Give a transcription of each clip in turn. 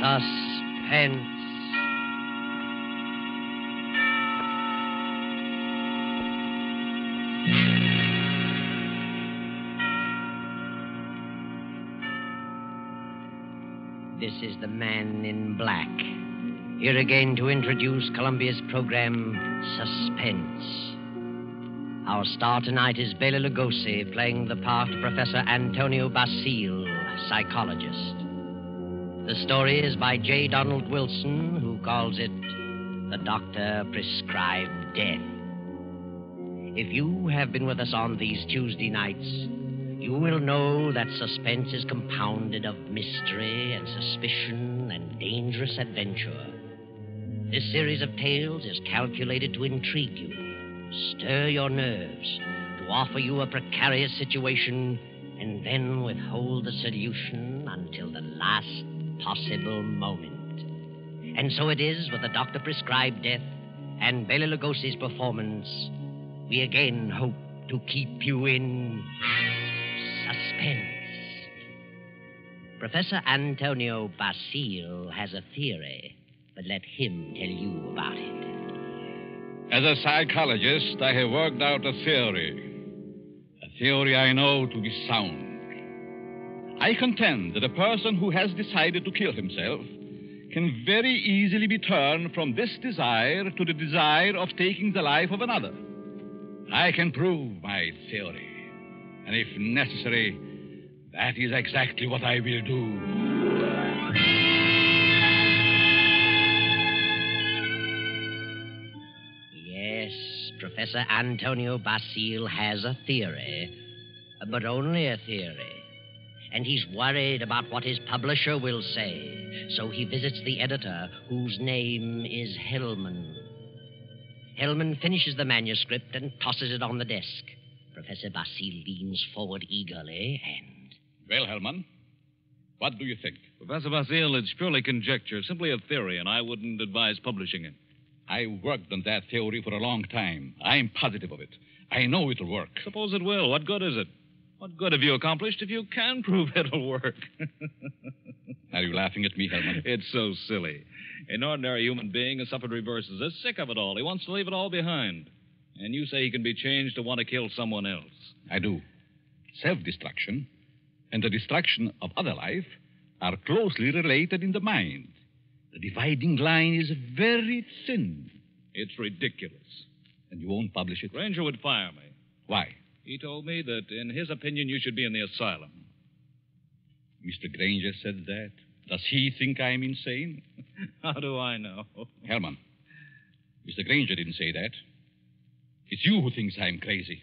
Suspense. This is the Man in Black, here again to introduce Columbia's program, Suspense. Our star tonight is Bela Lugosi, playing the part of Professor Antonio Basile, psychologist. The story is by J. Donald Wilson, who calls it The Doctor Prescribed Death. If you have been with us on these Tuesday nights, you will know that suspense is compounded of mystery and suspicion and dangerous adventure. This series of tales is calculated to intrigue you, stir your nerves, to offer you a precarious situation, and then withhold the solution until the last possible moment. And so it is with the Doctor Prescribed Death and Bela Lugosi's performance. We again hope to keep you in suspense. Professor Antonio Basile has a theory, but let him tell you about it. As a psychologist, I have worked out a theory I know to be sound. I contend that a person who has decided to kill himself can very easily be turned from this desire to the desire of taking the life of another. I can prove my theory, and if necessary, that is exactly what I will do. Professor Antonio Basile has a theory, but only a theory. And he's worried about what his publisher will say, so he visits the editor, whose name is Hellman. Hellman finishes the manuscript and tosses it on the desk. Professor Basile leans forward eagerly and... Well, Hellman, what do you think? Professor Basile, it's purely conjecture, simply a theory, and I wouldn't advise publishing it. I worked on that theory for a long time. I'm positive of it. I know it'll work. Suppose it will. What good is it? What good have you accomplished if you can prove it'll work? Are you laughing at me, Hellman? It's so silly. An ordinary human being has suffered reverses. Is sick of it all. He wants to leave it all behind. And you say he can be changed to want to kill someone else. I do. Self-destruction and the destruction of other life are closely related in the mind. The dividing line is very thin. It's ridiculous. And you won't publish it? Granger would fire me. Why? He told me that, in his opinion, you should be in the asylum. Mr. Granger said that. Does he think I'm insane? How do I know? Hellman, Mr. Granger didn't say that. It's you who thinks I'm crazy.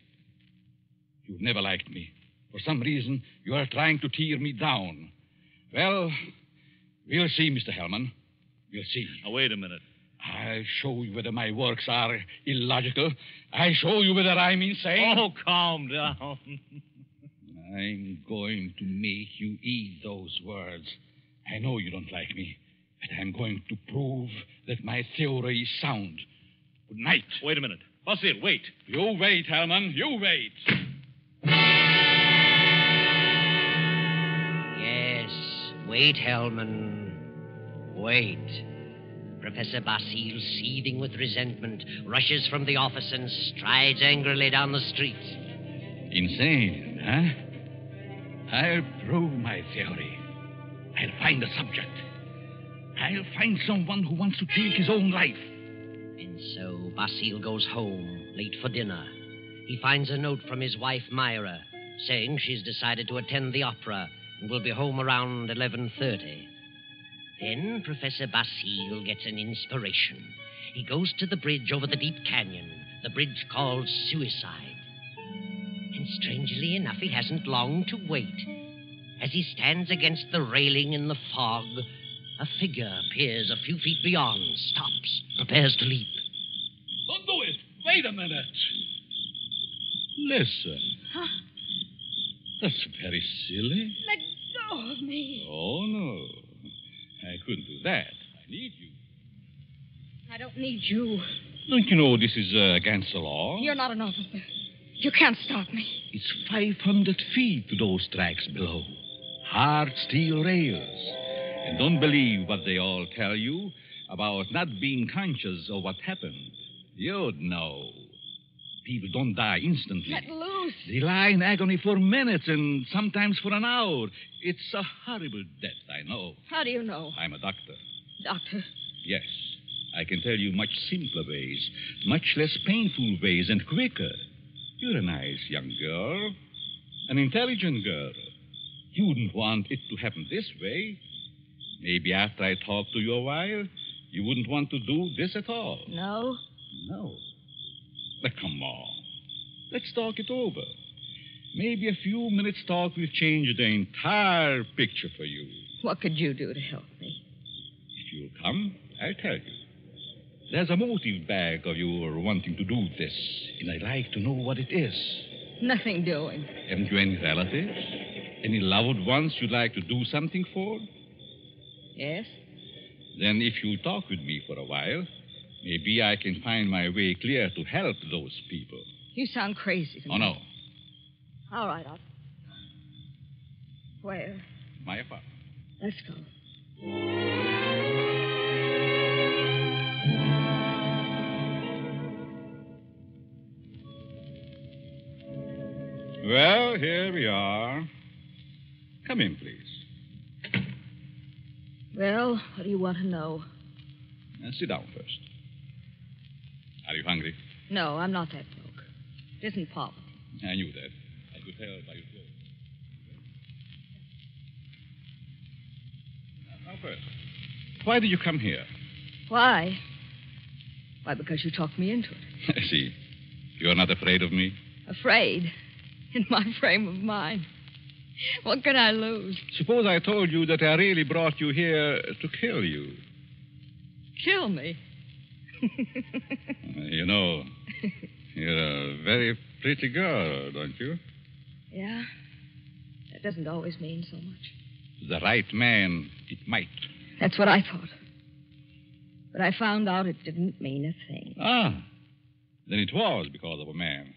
You've never liked me. For some reason, you are trying to tear me down. Well, we'll see, Mr. Hellman. We'll see. Now, wait a minute. I'll show you whether my works are illogical. I'll show you whether I'm insane. Oh, calm down. I'm going to make you eat those words. I know you don't like me, but I'm going to prove that my theory is sound. Good night. Wait a minute. Basile, wait. You wait, Hellman. You wait. Yes, wait, Hellman. Wait. Professor Basile, seething with resentment, rushes from the office and strides angrily down the street. Insane, huh? I'll prove my theory. I'll find a subject. I'll find someone who wants to take his own life. And so Basile goes home, late for dinner. He finds a note from his wife, Myra, saying she's decided to attend the opera and will be home around 11:30. Then Professor Basile gets an inspiration. He goes to the bridge over the deep canyon, the bridge called Suicide. And strangely enough, he hasn't long to wait. As he stands against the railing in the fog, a figure appears a few feet beyond, stops, prepares to leap. Don't do it. Wait a minute. Listen. Huh? That's very silly. Let go of me. Oh, no. I couldn't do that. I need you. I don't need you. Don't you know this is against the law? You're not an officer. You can't stop me. It's 500 feet to those tracks below. Hard steel rails. And don't believe what they all tell you about not being conscious of what happened. You'd know. People don't die instantly. Let loose. They lie in agony for minutes and sometimes for an hour. It's a horrible death, I know. How do you know? I'm a doctor. Doctor? Yes. I can tell you much simpler ways, much less painful ways, and quicker. You're a nice young girl, an intelligent girl. You wouldn't want it to happen this way. Maybe after I talk to you a while, you wouldn't want to do this at all. No. No. But come on. Let's talk it over. Maybe a few minutes' talk will change the entire picture for you. What could you do to help me? If you'll come, I'll tell you. There's a motive back of your wanting to do this, and I'd like to know what it is. Nothing doing. Haven't you any relatives? Any loved ones you'd like to do something for? Yes? Then if you'll talk with me for a while, maybe I can find my way clear to help those people. You sound crazy to me. Oh, no. All right, I'll... Where? My apartment. Let's go. Well, here we are. Come in, please. Well, what do you want to know? Sit down first. Are you hungry? No, I'm not that broke. It isn't poverty. I knew that. I could tell by your clothes. Now, first, why did you come here? Why? Why, because you talked me into it. I see. You're not afraid of me? Afraid? In my frame of mind. What can I lose? Suppose I told you that I really brought you here to kill you. Kill me? You know, you're a very pretty girl, don't you? Yeah? That doesn't always mean so much. The right man, it might. That's what I thought. But I found out it didn't mean a thing. Ah, then it was because of a man.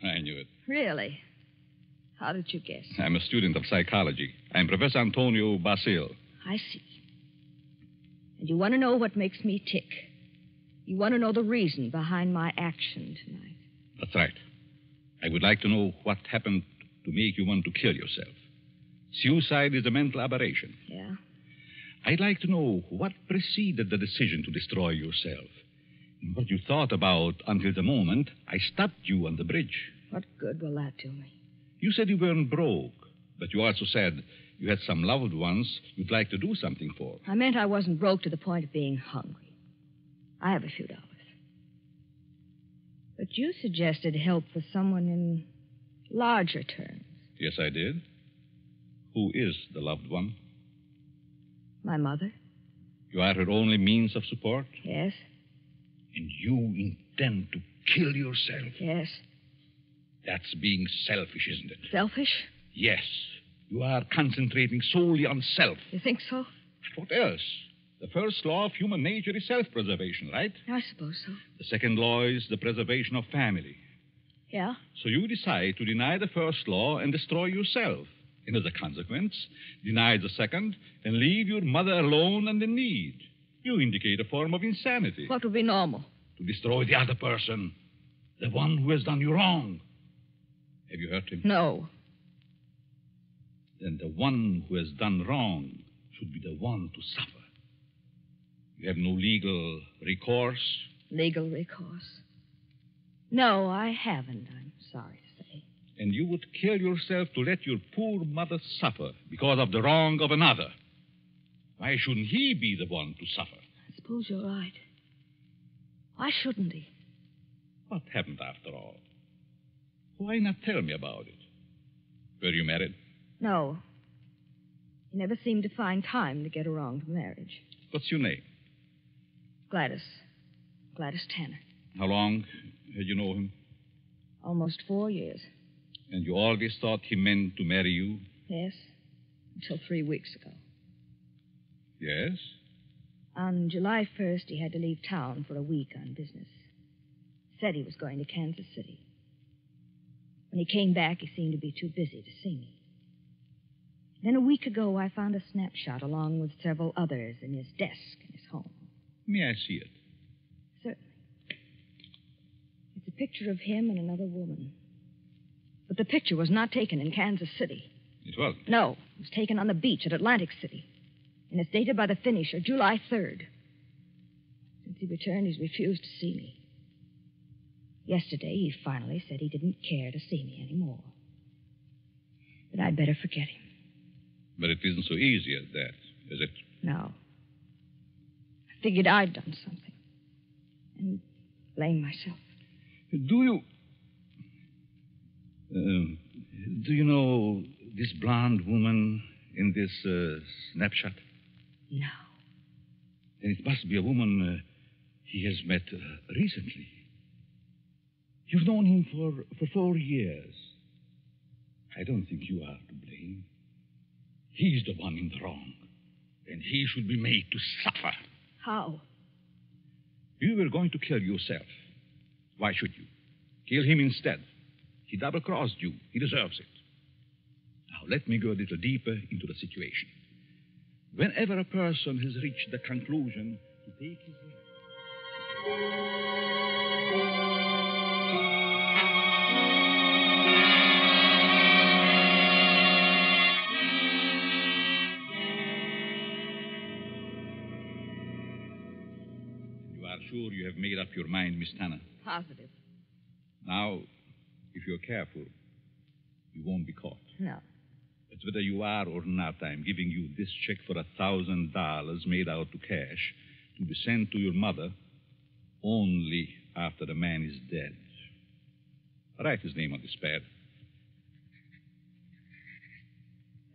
I knew it. Really? How did you guess? I'm a student of psychology. I'm Professor Antonio Basil. I see. And you want to know what makes me tick. You want to know the reason behind my action tonight. That's right. I would like to know what happened to make you want to kill yourself. Suicide is a mental aberration. Yeah? I'd like to know what preceded the decision to destroy yourself. And what you thought about until the moment I stopped you on the bridge. What good will that do me? You said you weren't broke, but you also said you had some loved ones you'd like to do something for. I meant I wasn't broke to the point of being hungry. I have a few dollars. But you suggested help for someone in larger terms. Yes, I did. Who is the loved one? My mother? You are her only means of support? Yes. And you intend to kill yourself? Yes. That's being selfish, isn't it? Selfish? Yes. You are concentrating solely on self. You think so? What else? The first law of human nature is self-preservation, right? I suppose so. The second law is the preservation of family. Yeah? So you decide to deny the first law and destroy yourself. And as a consequence, deny the second and leave your mother alone and in need. You indicate a form of insanity. What would be normal? To destroy the other person. The one who has done you wrong. Have you hurt him? No. Then the one who has done wrong should be the one to suffer. You have no legal recourse? Legal recourse? No, I haven't, I'm sorry to say. And you would kill yourself to let your poor mother suffer because of the wrong of another. Why shouldn't he be the one to suffer? I suppose you're right. Why shouldn't he? What happened after all? Why not tell me about it? Were you married? No. He never seemed to find time to get around to marriage. What's your name? Gladys. Gladys Tanner. How long had you known him? Almost 4 years. And you always thought he meant to marry you? Yes. Until 3 weeks ago. Yes? On July 1st, he had to leave town for a week on business. Said he was going to Kansas City. When he came back, he seemed to be too busy to see me. Then a week ago, I found a snapshot along with several others in his desk in his home. May I see it? Certainly. It's a picture of him and another woman. But the picture was not taken in Kansas City. It wasn't? No, it was taken on the beach at Atlantic City. And it's dated by the finisher, July 3rd. Since he returned, he's refused to see me. Yesterday, he finally said he didn't care to see me anymore. That I'd better forget him. But it isn't so easy as that, is it? No. I figured I'd done something. And blame myself. Do you know this blonde woman in this snapshot? No. Then it must be a woman he has met recently. You've known him for 4 years. I don't think you are to blame. He's the one in the wrong. And he should be made to suffer. How? You were going to kill yourself. Why should you? Kill him instead. He double-crossed you. He deserves it. Now, let me go a little deeper into the situation. Whenever a person has reached the conclusion to take his life... Sure you have made up your mind, Miss Tanner? Positive. Now, if you're careful, you won't be caught. No. But whether you are or not, I'm giving you this check for $1,000 made out to cash to be sent to your mother only after the man is dead. Write his name on this pad.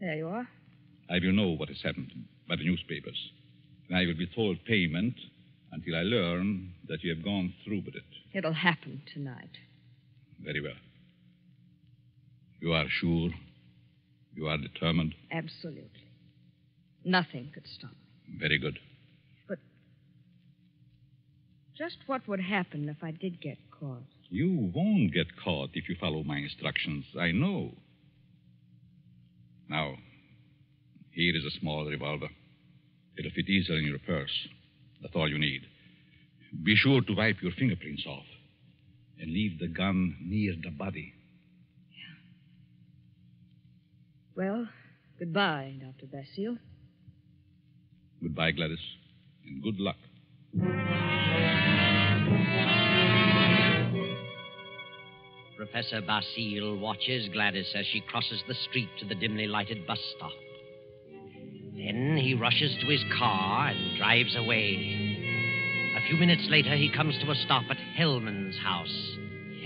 There you are. I will know what has happened by the newspapers. And I will withhold payment until I learn that you have gone through with it. It'll happen tonight. Very well. You are sure? You are determined? Absolutely. Nothing could stop me. Very good. But just what would happen if I did get caught? You won't get caught if you follow my instructions. I know. Now, here is a small revolver. It'll fit easily in your purse. That's all you need. Be sure to wipe your fingerprints off and leave the gun near the body. Yeah. Well, goodbye, Dr. Basile. Goodbye, Gladys, and good luck. Professor Basile watches Gladys as she crosses the street to the dimly lighted bus stop. Then he rushes to his car and drives away. A few minutes later, he comes to a stop at Hellman's house.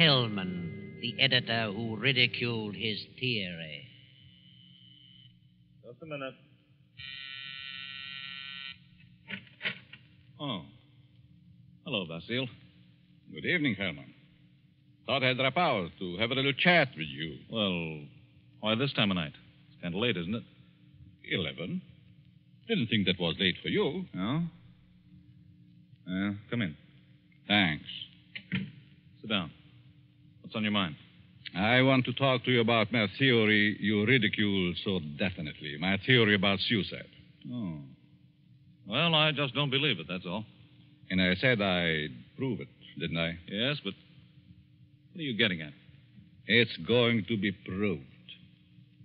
Hellman, the editor who ridiculed his theory. Just a minute. Oh. Hello, Basile. Good evening, Hellman. Thought I'd drop out to have a little chat with you. Well, why this time of night? It's kind of late, isn't it? 11. Didn't think that was late for you. No? Come in. Thanks. Sit down. What's on your mind? I want to talk to you about my theory you ridiculed so definitely. My theory about suicide. Oh. Well, I just don't believe it, that's all. And I said I'd prove it, didn't I? Yes, but what are you getting at? It's going to be proved.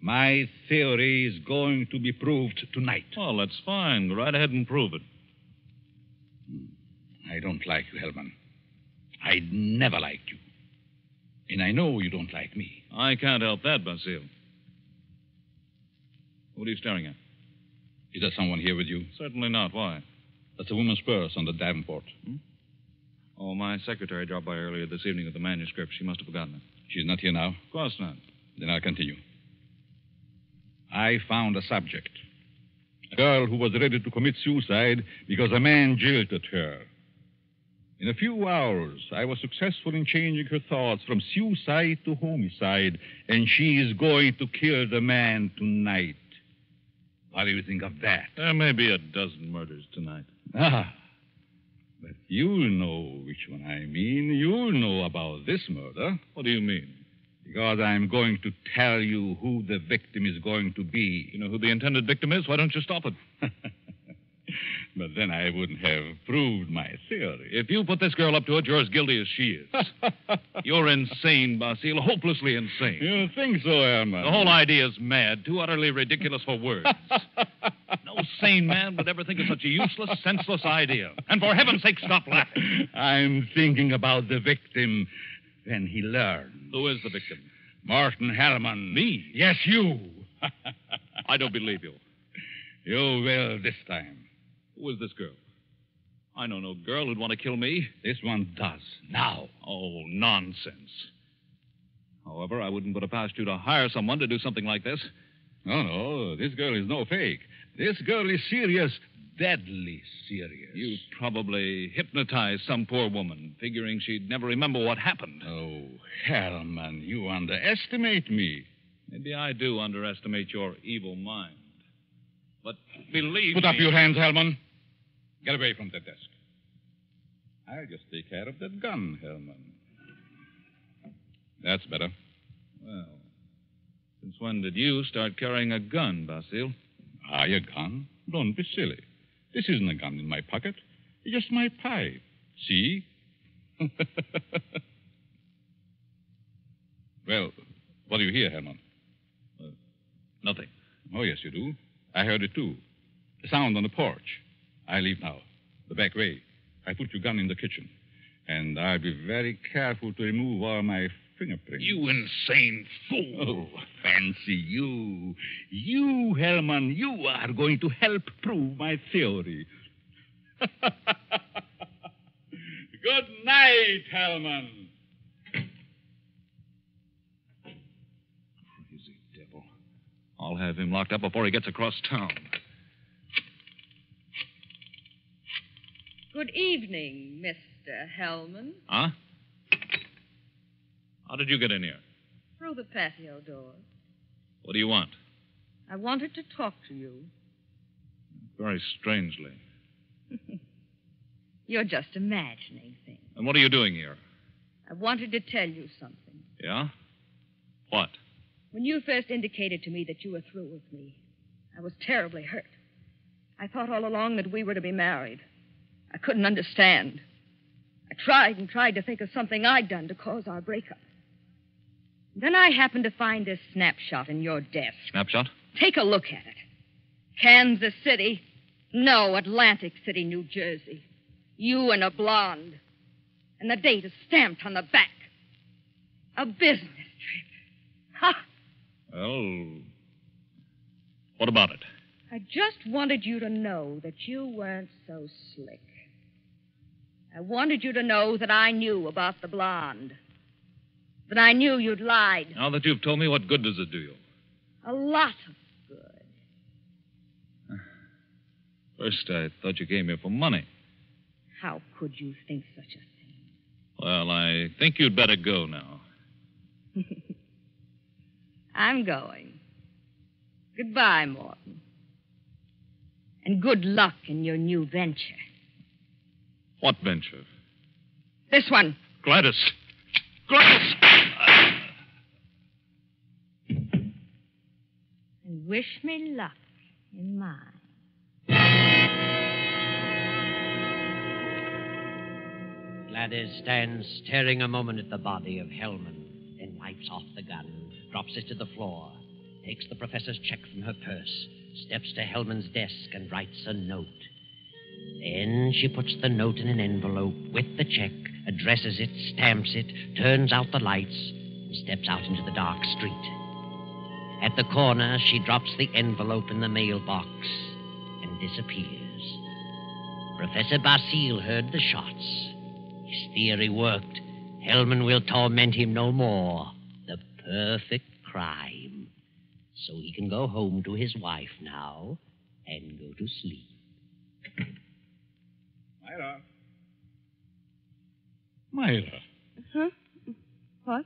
My theory is going to be proved tonight. Well, that's fine. Go right ahead and prove it. I don't like you, Hellman. I never liked you. And I know you don't like me. I can't help that, Basile. What are you staring at? Is there someone here with you? Certainly not. Why? That's a woman's purse on the Davenport. Oh, my secretary dropped by earlier this evening with the manuscript. She must have forgotten it. She's not here now? Of course not. Then I'll continue. I found a subject. A girl who was ready to commit suicide because a man jilted her. In a few hours, I was successful in changing her thoughts from suicide to homicide, and she is going to kill the man tonight. What do you think of that? There may be a dozen murders tonight. But you'll know which one I mean. You'll know about this murder. What do you mean? Because I'm going to tell you who the victim is going to be. You know who the intended victim is? Why don't you stop it? But then I wouldn't have proved my theory. If you put this girl up to it, you're as guilty as she is. You're insane, Basile, hopelessly insane. You think so, Herman? The whole idea is mad, too utterly ridiculous for words. No sane man would ever think of such a useless, senseless idea. And for heaven's sake, stop laughing. I'm thinking about the victim when he learns. Who is the victim? Martin Hellman. Me? Yes, you. I don't believe you. You will this time. Who is this girl? I know no girl who'd want to kill me. This one does. Now. Oh, nonsense. However, I wouldn't put it past you to hire someone to do something like this. No. This girl is no fake. This girl is serious. Deadly serious. You probably hypnotized some poor woman, figuring she'd never remember what happened. Oh, Hellman, you underestimate me. Maybe I do underestimate your evil mind. But believe Put me... up your hands, Hellman. Get away from that desk. I'll just take care of that gun, Hellman. That's better. Well, since when did you start carrying a gun, Basile? A gun? Don't be silly. This isn't a gun in my pocket. It's just my pipe. See? Well, what do you hear, Herman? Nothing. Oh, yes, you do. I heard it, too. The sound on the porch. I leave now. The back way. I put your gun in the kitchen. And I'll be very careful to remove all my fingerprints. You insane fool. Oh, fancy you. You, Hellman, you are going to help prove my theory. Good night, Hellman. Crazy devil. I'll have him locked up before he gets across town. Good evening, Mr. Hellman. Huh? How did you get in here? Through the patio door. What do you want? I wanted to talk to you. Very strangely. You're just imagining things. And what are you doing here? I wanted to tell you something. Yeah? What? When you first indicated to me that you were through with me, I was terribly hurt. I thought all along that we were to be married. I couldn't understand. I tried and tried to think of something I'd done to cause our breakup. Then I happened to find this snapshot in your desk. Snapshot? Take a look at it. Kansas City. No, Atlantic City, New Jersey. You and a blonde. And the date is stamped on the back. A business trip. Ha! Well, what about it? I just wanted you to know that you weren't so slick. I wanted you to know that I knew about the blonde. That I knew you'd lied. Now that you've told me, what good does it do you? A lot of good. First, I thought you came here for money. How could you think such a thing? Well, I think you'd better go now. I'm going. Goodbye, Morton. And good luck in your new venture. What venture? This one. Gladys! Gladys! And wish me luck in mine. Gladys stands staring a moment at the body of Hellman, then wipes off the gun, drops it to the floor, takes the professor's check from her purse, steps to Hellman's desk and writes a note. Then she puts the note in an envelope with the check, addresses it, stamps it, turns out the lights, and steps out into the dark street. At the corner, she drops the envelope in the mailbox and disappears. Professor Basile heard the shots. His theory worked. Hellman will torment him no more. The perfect crime. So he can go home to his wife now and go to sleep. Myra. Huh? What?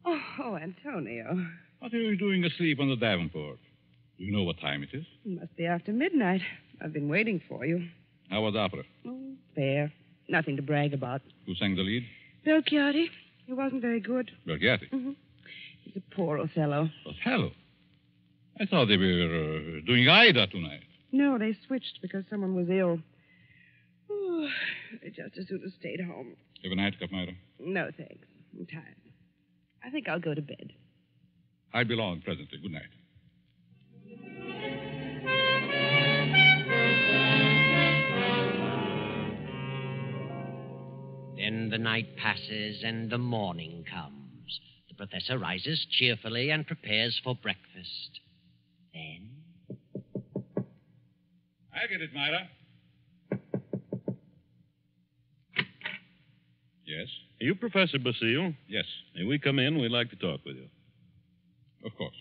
Oh, Antonio. What are you doing asleep on the Davenport? Do you know what time it is? It must be after midnight. I've been waiting for you. How was opera? Oh, fair. Nothing to brag about. Who sang the lead? Bill Chiardi. He wasn't very good. Vulgarity. Mm-hmm. He's a poor Othello. Othello? I thought they were doing Ida tonight. No, they switched because someone was ill. Oh, I just as soon have stayed home. Have a nightcap, Myra. No, thanks. I'm tired. I think I'll go to bed. I'll be along presently. Good night. Then the night passes and the morning comes. The professor rises cheerfully and prepares for breakfast. Then... I get it, Myra. Yes? Are you Professor Basile? Yes. May we come in? We'd like to talk with you. Of course.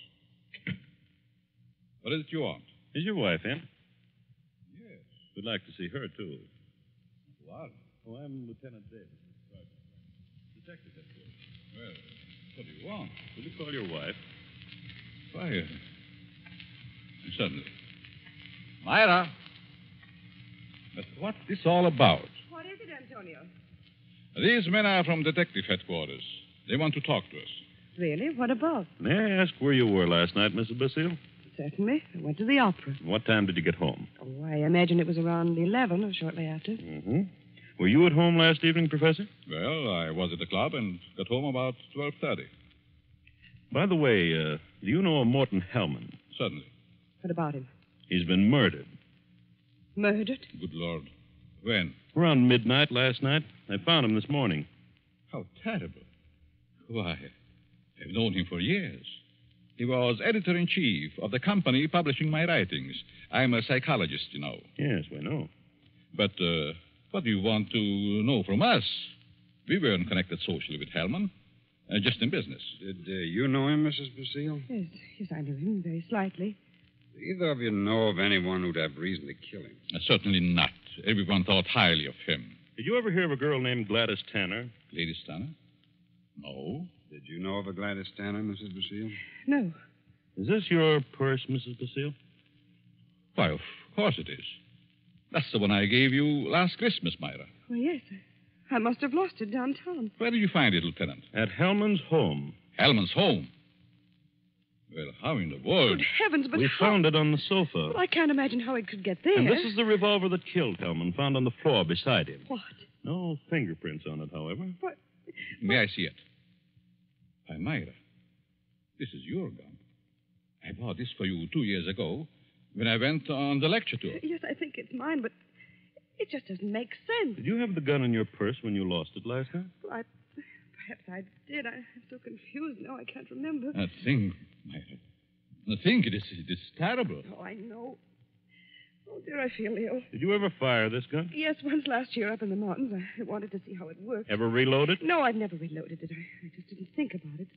What is it you want? Is your wife in? Yes. We'd like to see her, too. What? Oh, I'm Lieutenant Davis. Detective headquarters. Well, what do you want? Will you call your wife? Why, certainly. Myra! But what's this all about? What is it, Antonio? These men are from detective headquarters. They want to talk to us. Really? What about? May I ask where you were last night, Mrs. Basile? Certainly. I went to the opera. What time did you get home? Oh, I imagine it was around 11 or shortly after. Mm-hmm. Were you at home last evening, Professor? Well, I was at the club and got home about 12:30. By the way, do you know a Morton Hellman? Certainly. What about him? He's been murdered. Murdered? Good Lord. When? Around midnight last night. I found him this morning. How terrible. Why, I've known him for years. He was editor-in-chief of the company publishing my writings. I'm a psychologist, you know. Yes, we know. But what do you want to know from us? We weren't connected socially with Hellman, just in business. Did you know him, Mrs. Basile? Yes, I knew him very slightly. Do either of you know of anyone who'd have reason to kill him? Certainly not. Everyone thought highly of him. Did you ever hear of a girl named Gladys Tanner? Lady Stanner? No. Did you know of a Gladys Tanner, Mrs. Basile? No. Is this your purse, Mrs. Basile? Why, of course it is. That's the one I gave you last Christmas, Myra. Well, yes. I must have lost it downtown. Where did you find it, Lieutenant? At Hellman's home. Hellman's home? Well, how in the world? Good heavens, but We how... found it on the sofa. Well, I can't imagine how it could get there. And this is the revolver that killed Hellman, found on the floor beside him. What? No fingerprints on it, however. What? May I see it? Why, Myra, this is your gun. I bought this for you 2 years ago when I went on the lecture tour. Yes, I think it's mine, but it just doesn't make sense. Did you have the gun in your purse when you lost it last night? Well, perhaps I did. I'm so confused now I can't remember. That thing, Myra. The thing, it is terrible. Oh, I know. Oh, dear, I feel ill. Did you ever fire this gun? Yes, once last year up in the mountains. I wanted to see how it worked. Ever reload it? No, I've never reloaded it. I just didn't think about it.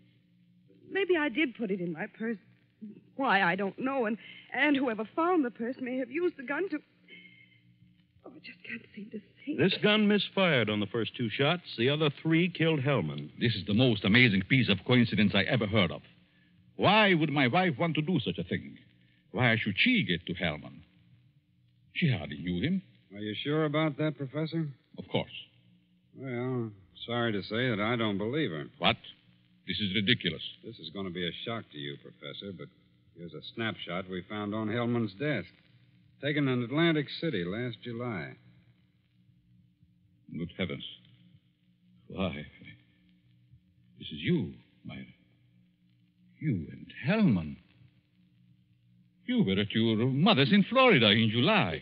Maybe I did put it in my purse. Why, I don't know. And whoever found the purse may have used the gun to... Oh, I just can't seem to think. This gun misfired on the first 2 shots. The other 3 killed Hellman. This is the most amazing piece of coincidence I ever heard of. Why would my wife want to do such a thing? Why should she get to Hellman? She hardly knew him. Are you sure about that, Professor? Of course. Well, sorry to say that I don't believe her. What? This is ridiculous. This is going to be a shock to you, Professor, but here's a snapshot we found on Hellman's desk. Taken in Atlantic City last July. Good heavens. Why, this is you, Myra. You and Hellman. You were at your mother's in Florida in July.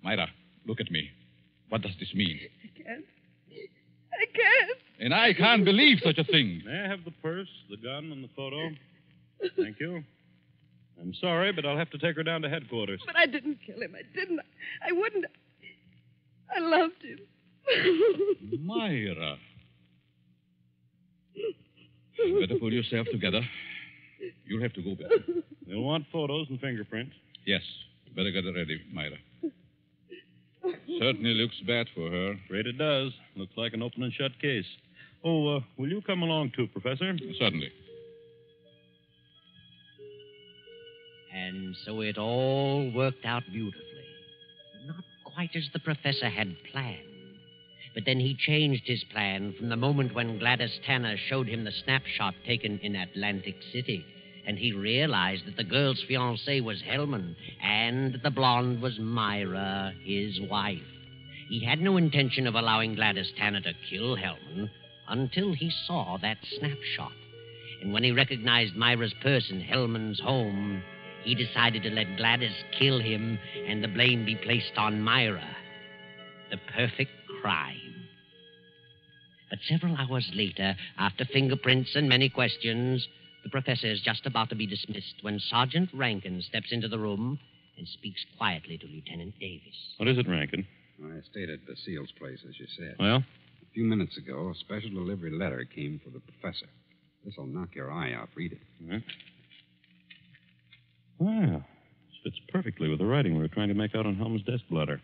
Myra, look at me. What does this mean? I can't. And I can't believe such a thing. May I have the purse, the gun, and the photo? Thank you. I'm sorry, but I'll have to take her down to headquarters. But I didn't kill him. I didn't. I wouldn't. I loved him. Myra. You better pull yourself together. You'll have to go back. You'll want photos and fingerprints. Yes. Better get it ready, Myra. Certainly looks bad for her. Afraid it does. Looks like an open and shut case. Oh, will you come along too, Professor? Certainly. And so it all worked out beautifully. Not quite as the professor had planned. But then he changed his plan from the moment when Gladys Tanner showed him the snapshot taken in Atlantic City. And he realized that the girl's fiancé was Hellman, and the blonde was Myra, his wife. He had no intention of allowing Gladys Tanner to kill Hellman until he saw that snapshot. And when he recognized Myra's purse in Hellman's home, he decided to let Gladys kill him and the blame be placed on Myra. The perfect crime. But several hours later, after fingerprints and many questions, the professor is just about to be dismissed when Sergeant Rankin steps into the room and speaks quietly to Lieutenant Davis. What is it, Rankin? I stayed at Basile's place, as you said. Well? A few minutes ago, a special delivery letter came for the professor. This'll knock your eye out. Read it. Huh? Wow. This fits perfectly with the writing we were trying to make out on Helm's desk blotter.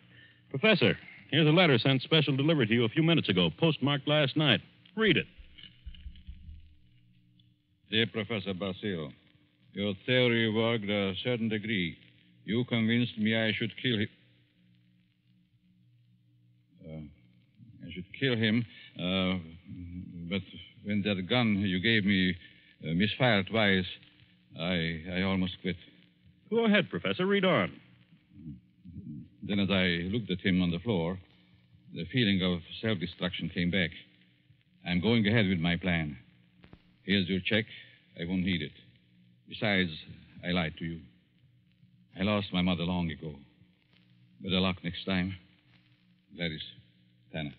Professor, here's a letter sent special delivery to you a few minutes ago, postmarked last night. Read it. Dear Professor Basile, your theory worked a certain degree. You convinced me I should kill him. But when that gun you gave me misfired twice, I almost quit. Go ahead, Professor. Read on. Then as I looked at him on the floor, the feeling of self-destruction came back. I'm going ahead with my plan. Here's your check. I won't need it. Besides, I lied to you. I lost my mother long ago. Better luck next time. Gladys Tanner.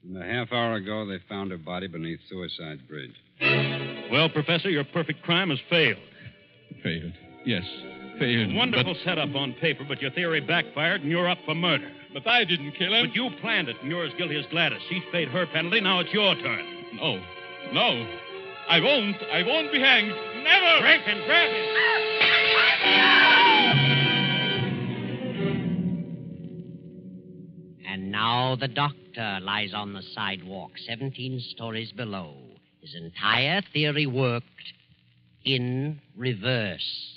And a half hour ago, they found her body beneath Suicide Bridge. Well, Professor, your perfect crime has failed. Failed. Yes, failed. Wonderful setup on paper, but your theory backfired, and you're up for murder. But I didn't kill him. But you planned it, and you're as guilty as Gladys. She's paid her penalty. Now it's your turn. No. I won't be hanged. Never! Rankin, grab him. And now the doctor lies on the sidewalk 17 stories below. His entire theory worked in reverse.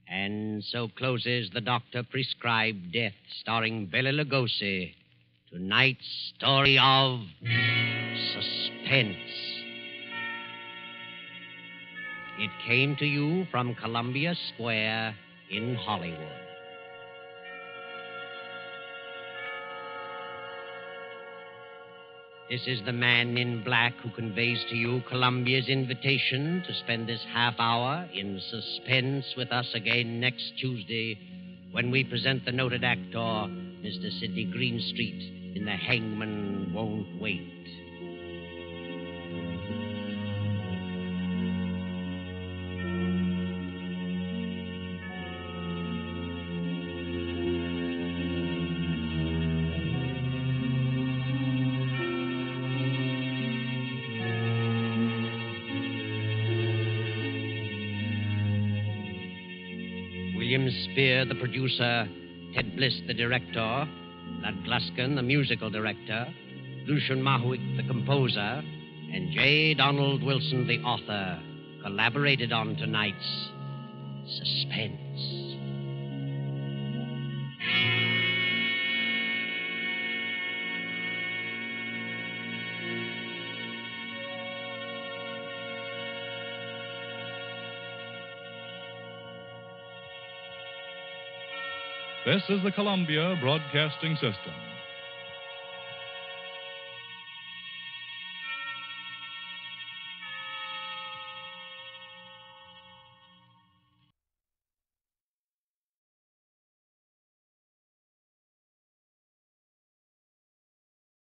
And so closes the doctor-prescribed death, starring Bela Lugosi. Tonight's story of Suspense. It came to you from Columbia Square in Hollywood. This is the man in black who conveys to you Columbia's invitation to spend this half hour in suspense with us again next Tuesday when we present the noted actor, Mr. Sidney Greenstreet, in The Hangman Won't Wait. William Spear, the producer, Ted Bliss, the director, Lud Gluskin, the musical director, Lucian Mahuik, the composer, and J. Donald Wilson, the author, collaborated on tonight's Suspense. This is the Columbia Broadcasting System.